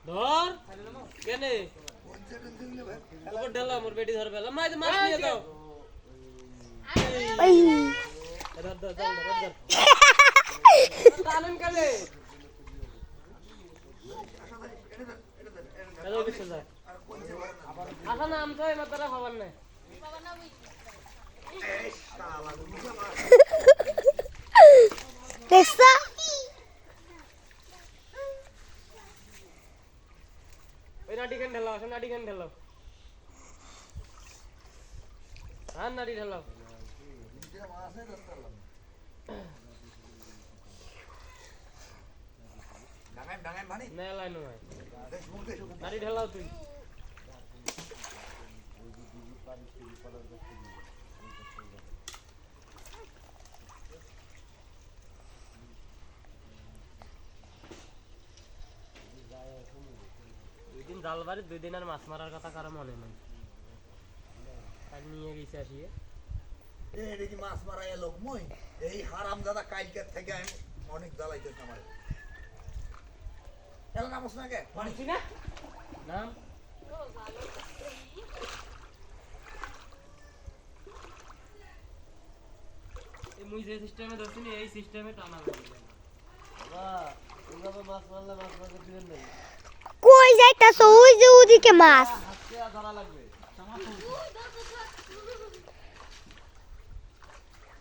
ধর কেনে ওপর ঢালা মোর বেটি ধর বেলা মাছ মাছ নিয়ে যাও ওই ধর ধর ধর ধর টানেন কেনে হ্যালো বিশাল দা আসা না আমতো এ মাত্রা খবর নাই দেখছো ওই নাটি কেন ঢালাও আসো নাটি কেন ঢালাও হ্যাঁ নাটি ঢালাও নে লাইন নয় নাটি ঢালাও তুই দুই দিন জাল বাড়ি 2 দিন আর মাছ মারার কথা কারো মনে নেই আর নিয়ে গেছে আসিয়ে এই কি মাছ মারা এলো মই এই হারামজাদা কালকের থেকে আমি অনেক জ্বালাইতেছে আমার এলো না বস না কে মানছি না নাম এই মুই যে সিস্টেমে ধরছি না এই সিস্টেমে টানা লাগবে বাবা এইভাবে মাছ মারলে মাছ মারতে দিবেন না কই যাইতাছো ওই যে ওদিকে মাছ হাতে ধরা লাগবে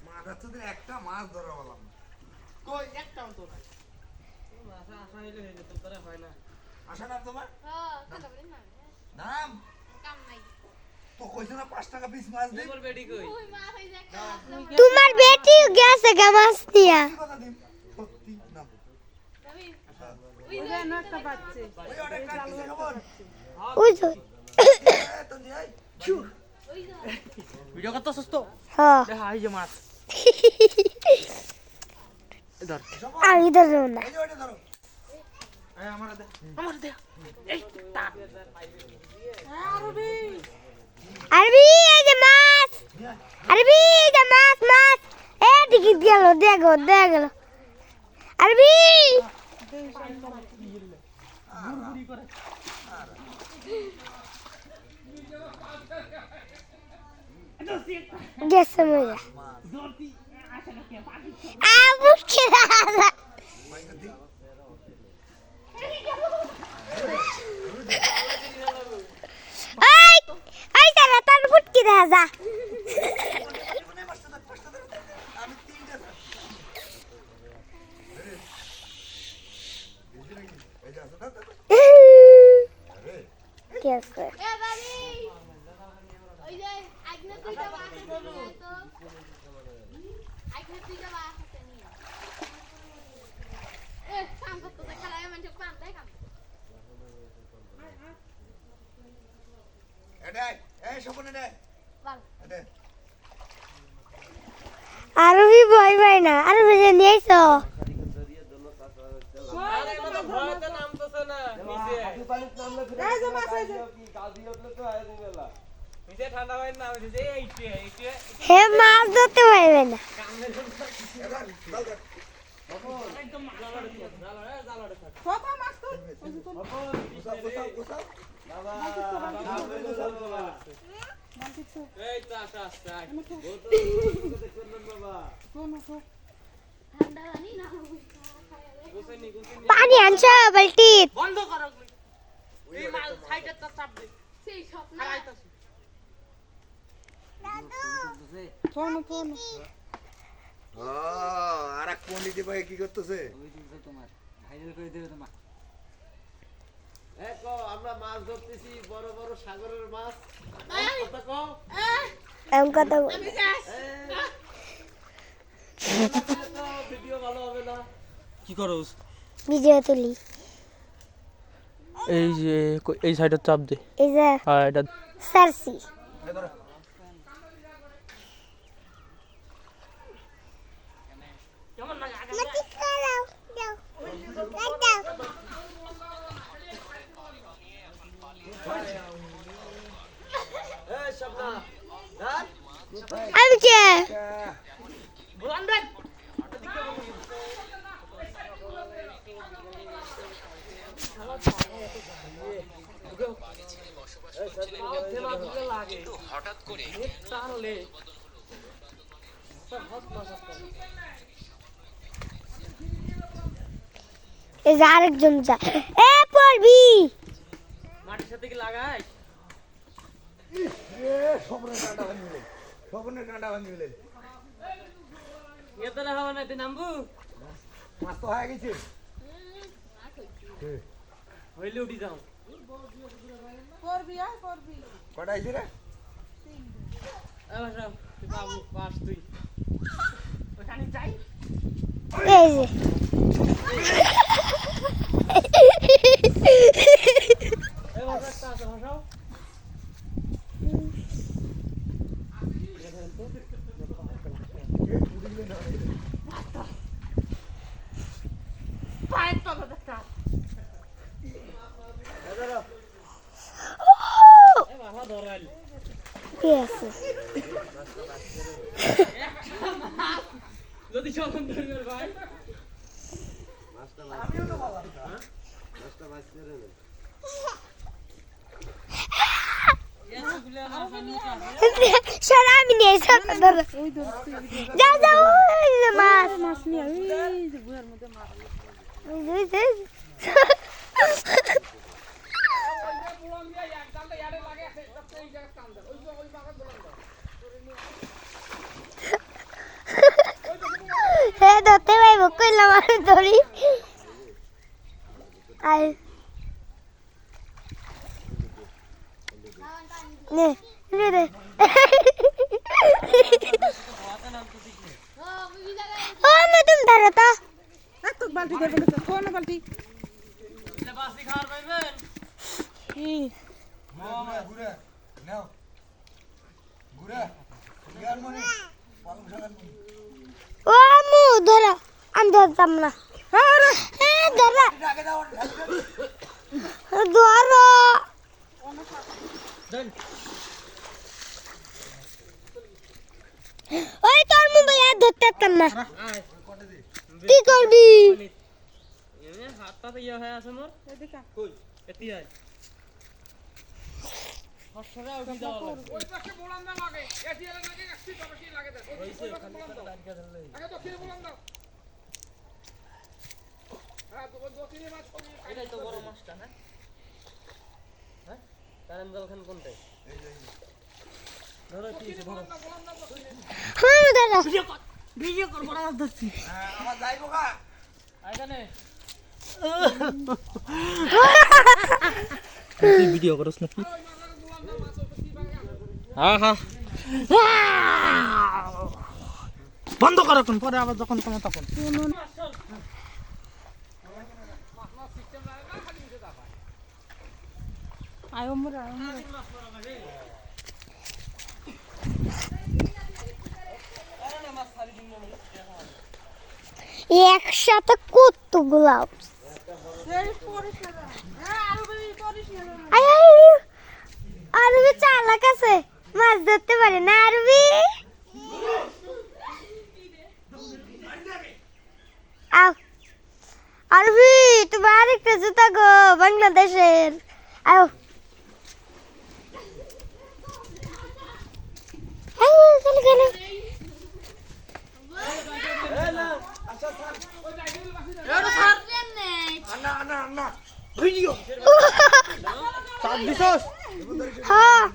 মাছ তো একটা মাছ ধরা বললাম কই একটাও তো নাই মাছ আসা হইলে হয়ে যেত তোরা হয় না আশা নাম তোমার হ্যাঁ কথা বলেন না নাম কাম নাই তো কইছ না 5 টাকা পিস মাছ দিই মোর বেটি কই ওই মা হই যায় একটা তোমার বেটি গেছে গা মাছ দিয়া কি কথা দিম সত্যি না রবি ওই অর্ডার কাট দিছে খবর ওই তো তো যাই ওই যা ভিডিও কত সুস্থ হ্যাঁ দেখা এই যে মাছ ধর আমি ধরবো না এই যে ওটা ধরো এই আমার দে এই তা আরবি এই যে মাছ আরবি এই যে মাছ মাছ এ টিকিট গেল দেখো দেখো আরবি গেছে মজা মুখে রাজা এই এই সারা তার ফুটকি রাজা আমি তিনটা এই যা দাদা কি আছে এ বাড়ি ওই যে আজকে তুইটা বাস আছে তো আজকে তুইটা বাস আছে নিয়ে এ কাম করতে খেলায় মানে পান তাই কাম এটা এই সপন এটা বল এটা আরবি ভয় পাই না আরবি যে নিয়েছো আরে না তো ভয়তে নামতেছে না নিচে এই যে মাছ এই যে কি গাদি উঠলে তো আয় দিবেলা নিচে ঠান্ডা হয় না ওই যে এইটে হে মাছ ধরতে পারবে না এবার দাও দাও একদম জালাড়ে জালাড়ে থাক গুছাও গুছাও এই তা তা তা ঠান্ডা জানি না গোসেনি গোসেনি পানি আনছো বালতি বন্ধ করো এই মাল সাইডে তা চাপ দে সেই স্বপ্ন খাইতাছি ও আরেক পণ্ডিত ভাই কি করতেছে দেখো আমরা মাছ ধরতেছি বড় বড় সাগরের মাছ কথা কও এম কথা আমি যাস ভিডিও ভালো হবে না কি করোস ভিডিও তুলি এই যে এই সাইডে চাপ দে এই যে হ্যাঁ এটা সারসি এই ধরো কেমন লাগে আগে মাটি খাও দাও দাও এই শাবনা ধর আমি কে বুলান দেখ কিন্তু হঠাৎ করে টানলে এই যে আরেকজন যায় এ পড়বি মাটির সাথে কি লাগাই স্বপ্নের কাঁটা ভাঙি গেলে এত না হওয়া না তুই নামবু মাছ তো হয়ে গেছে হইলে উঠি যাও কটা আইছে রে তুই বাবু পাস তুই ওখানে যাই এই যে এই ভাষা একটা আছে ভাষাও এই ভাষা ধরাইল কি আছে যদি চলন ধরবে ভাই সারা আমি নিয়ে সারা ধরো যাও যাও ওই যে মাছ ওই যে হ্যাঁ ধরতে পাইব কইলাম আমি ধরি আর নে নে রে ও মতম ধরো তো বালতি দেবে কোন বালতি এটা বাসি খাওয়ার পাইবেন ঘুরে নাও ঘুরে ইয়ার মনে পালং শাকের মনে ও মু ধরো আমি ধরতাম না হ্যাঁ ধরো আগে দাও ধরো দেন ওই তোর মোবাইল আর ধরতে পারতাম না আয় কি করবি এনে হাতটা তো ইয়ে হয়ে আছে মোর কই এতি আয় হসরা উঠি যাওয়া লাগে ওই পাশে বলান না লাগে এতি আলে লাগে একটি পাশে লাগে দেন ওই খালি করে দাঁড়িয়ে ধরলে আগে তো খিরে বলান দাও হ্যাঁ তো দক্ষিণে মাছ করি এটাই তো বড় মাছটা না হ্যাঁ কারণ জলখান কোনটাই ধরো কি আছে ধরো হ্যাঁ ধরো ভিডিও কর বড় মাছ ধরছি আমার যাইবো কা আইখানে তুই ভিডিও করছ নাকি হ্যাঁ হ্যাঁ বন্ধ কর এখন পরে আবার যখন তোমার তখন আয়ো মোরা একসাথে কতগুলো আরবি চালাক আছে মাছ ধরতে পারে না আরবি আও আরবি তোমার আরেকটা জুতা গো বাংলাদেশের আও ভিডিও চাপ দিছস হ্যাঁ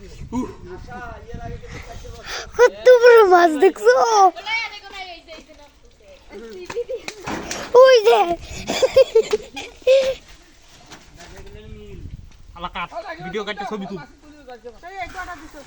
কত বড় মাছ দেখছো ওই যে আলা কাট ভিডিও কাটতে ছবি তুল এই একটা দিছো